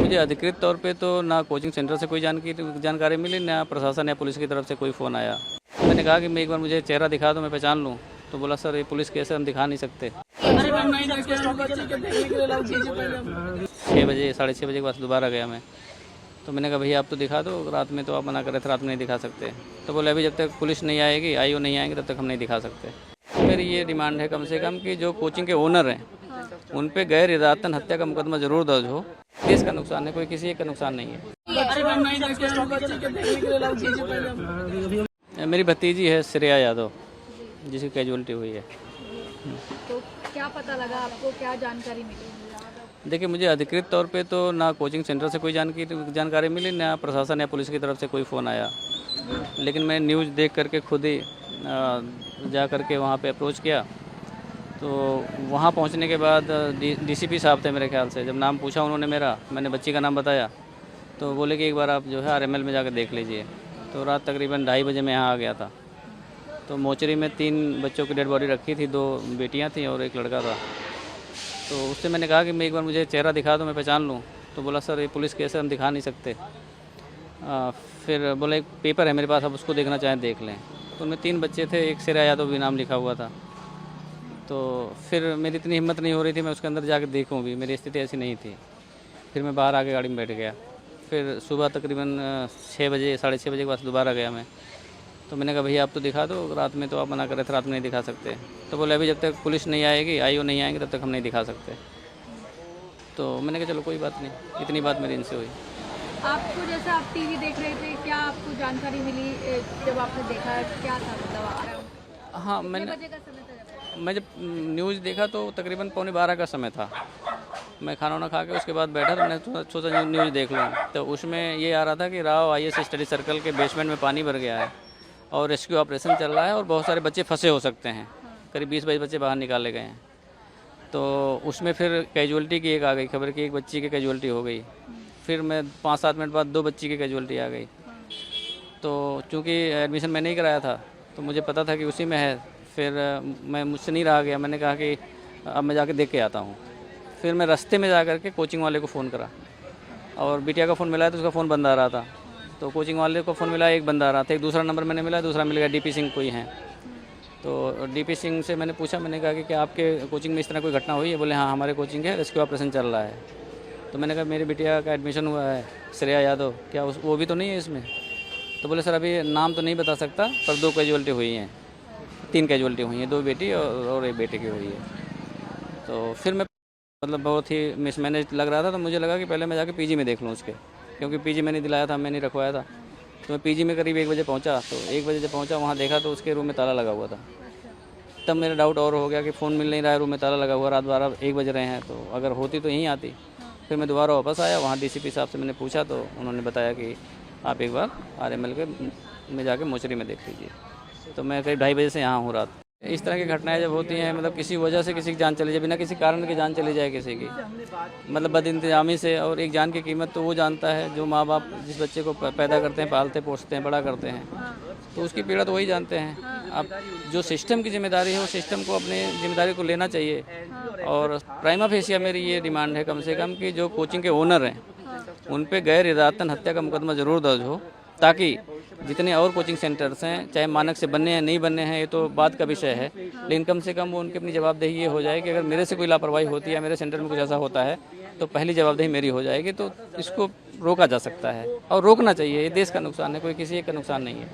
मुझे अधिकृत तौर पे तो ना कोचिंग सेंटर से कोई जानकारी मिली, ना प्रशासन या पुलिस की तरफ से कोई फ़ोन आया। मैंने कहा कि मैं एक बार मुझे चेहरा दिखा दो, मैं पहचान लूँ। तो बोला सर ये पुलिस केस है, हम दिखा नहीं सकते। 6 बजे 6:30 बजे के बाद दोबारा गया मैं। तो मैंने कहा भैया आप तो दिखा दो, रात में तो आप मना कर रहे थे, रात में नहीं दिखा सकते। तो बोले अभी जब तक पुलिस नहीं आएगी, आईओ नहीं आएंगे, तब तक हम नहीं दिखा सकते। मेरी ये डिमांड है कम से कम कि जो कोचिंग के ओनर हैं उन पे गैर इरादतन हत्या का मुकदमा ज़रूर दर्ज हो। देश का नुकसान है, कोई किसी एक का नुकसान नहीं है। मेरी भतीजी है श्रेया यादव, जिसकी कैजुअलिटी हुई है। तो क्या पता लगा आपको, क्या जानकारी मिली? देखिए मुझे अधिकृत तौर पे तो ना कोचिंग सेंटर से कोई जानकारी मिली, ना प्रशासन या पुलिस की तरफ से कोई फ़ोन आया। लेकिन मैं न्यूज़ देख करके खुद ही जा करके वहाँ पे अप्रोच किया। तो वहाँ पहुँचने के बाद डीसीपी साहब थे मेरे ख्याल से। जब नाम पूछा उन्होंने मेरा, मैंने बच्ची का नाम बताया, तो बोले कि एक बार आप जो है आरएमएल में जाकर देख लीजिए। तो रात तकरीबन 2:30 बजे मैं यहाँ आ गया था। तो मोचरी में 3 बच्चों की डेड बॉडी रखी थी, 2 बेटियाँ थीं और एक लड़का था। तो उससे मैंने कहा कि मैं एक बार मुझे चेहरा दिखा दो, मैं पहचान लूँ। तो बोला सर ये पुलिस केस है, हम दिखा नहीं सकते। फिर बोला एक पेपर है मेरे पास, आप उसको देखना चाहें देख लें। तो उनमें 3 बच्चे थे, एक श्रेया यादव भी नाम लिखा हुआ था। तो फिर मेरी इतनी हिम्मत नहीं हो रही थी मैं उसके अंदर जाकर देखूं भी, मेरी स्थिति ऐसी नहीं थी। फिर मैं बाहर आके गाड़ी में बैठ गया। फिर सुबह तकरीबन 6 बजे 6:30 बजे के पास दोबारा गया मैं। तो मैंने कहा भैया आप तो दिखा दो, रात में तो आप मना कर रहे थे, रात में नहीं दिखा सकते। तो बोले अभी जब तक पुलिस नहीं आएगी, आईओ नहीं आएंगे, तब तक हम नहीं दिखा सकते। तो मैंने कहा चलो कोई बात नहीं, इतनी बात मेरी इनसे हुई। आपको जैसे आप टीवी देख रहे थे, क्या आपको जानकारी मिली जब आपने देखा, क्या था मतलब? हाँ कितने बजे का समय था मैं जब न्यूज़ देखा तो तकरीबन 11:15 का समय था। मैं खाना वाना खा के उसके बाद बैठा, तो मैंने सोचा न्यूज़ देख लूँ। तो उसमें ये आ रहा था कि राव आईएएस स्टडी सर्कल के बेसमेंट में पानी भर गया है और रेस्क्यू ऑपरेशन चल रहा है और बहुत सारे बच्चे फंसे हो सकते हैं। करीब 20-22 बच्चे बाहर निकाले गए हैं। तो उसमें फिर कैजुअलिटी की एक आ गई खबर कि एक बच्ची की कैजुअलिटी हो गई। फिर मैं 5-7 मिनट बाद 2 बच्ची की कैजुअलिटी आ गई। तो चूँकि एडमिशन मैंने ही कराया था तो मुझे पता था कि उसी में है। फिर मैं मुझसे नहीं रहा गया, मैंने कहा कि अब मैं जाके देख के आता हूँ। फिर मैं रास्ते में जा कर के कोचिंग वाले को फ़ोन करा और बिटिया का फ़ोन मिला तो उसका फ़ोन बंद आ रहा था। तो कोचिंग वाले को फ़ोन मिला, एक बंदा आ रहा था। एक दूसरा नंबर मैंने मिला, दूसरा मिल गया डीपी सिंह कोई हैं। तो डीपी सिंह से मैंने पूछा, मैंने कहा कि क्या आपके कोचिंग में इस तरह कोई घटना हुई है? बोले हाँ हमारे कोचिंग है, रेस्क्यू ऑपरेशन चल रहा है। तो मैंने कहा मेरी बिटिया का एडमिशन हुआ है श्रेया यादव, क्या वो भी तो नहीं है इसमें? तो बोले सर अभी नाम तो नहीं बता सकता, पर 2 कैजुअलिटी हुई हैं, 3 कैजुअलिटी हुई हैं, 2 बेटी और 1 बेटे की हुई है। तो फिर मैं मतलब बहुत ही मिसमैनेज लग रहा था। तो मुझे लगा कि पहले मैं जाके पीजी में देख लूँ उसके, क्योंकि पीजी मैंने दिलाया था, मैंने रखवाया था। तो मैं पीजी में करीब 1 बजे पहुँचा। तो 1 बजे जब पहुँचा वहाँ देखा तो उसके रूम में ताला लगा हुआ था। तब मेरा डाउट और हो गया कि फ़ोन मिल नहीं रहा है, रूम में ताला लगा हुआ, रात 12-1 बज रहे हैं, तो अगर होती तो यहीं आती। फिर मैं दोबारा वापस आया, वहाँ डीसीपी साहब से मैंने पूछा तो उन्होंने बताया कि आप एक बार आरएमएल के में जाके मोचरी में देख लीजिए। तो मैं करीब 2:30 बजे से यहाँ हूँ रात। इस तरह की घटनाएं जब होती हैं, मतलब किसी वजह से किसी की जान चली जाए, बिना किसी कारण की जान चली जाए किसी की, मतलब बदइंतजामी से, और एक जान की कीमत तो वो जानता है जो माँ बाप जिस बच्चे को पैदा करते हैं, पालते पोसते हैं, बड़ा करते हैं, तो उसकी पीड़ा तो वही जानते हैं। अब जो सिस्टम की जिम्मेदारी है वो सिस्टम को अपने जिम्मेदारी को लेना चाहिए। और प्राइमा फेसिया मेरी ये डिमांड है कम से कम कि जो कोचिंग के ओनर हैं उन पे गैर इरादतन हत्या का मुकदमा ज़रूर दर्ज हो, ताकि जितने और कोचिंग सेंटर्स हैं, चाहे मानक से बनने हैं नहीं बनने हैं ये तो बात का विषय है, लेकिन कम से कम वो उनकी अपनी जवाबदेही ये हो जाए कि अगर मेरे से कोई लापरवाही होती है, मेरे सेंटर में कुछ ऐसा होता है, तो पहली जवाबदेही मेरी हो जाएगी। तो इसको रोका जा सकता है और रोकना चाहिए। ये देश का नुकसान है, कोई किसी एक का नुकसान नहीं है।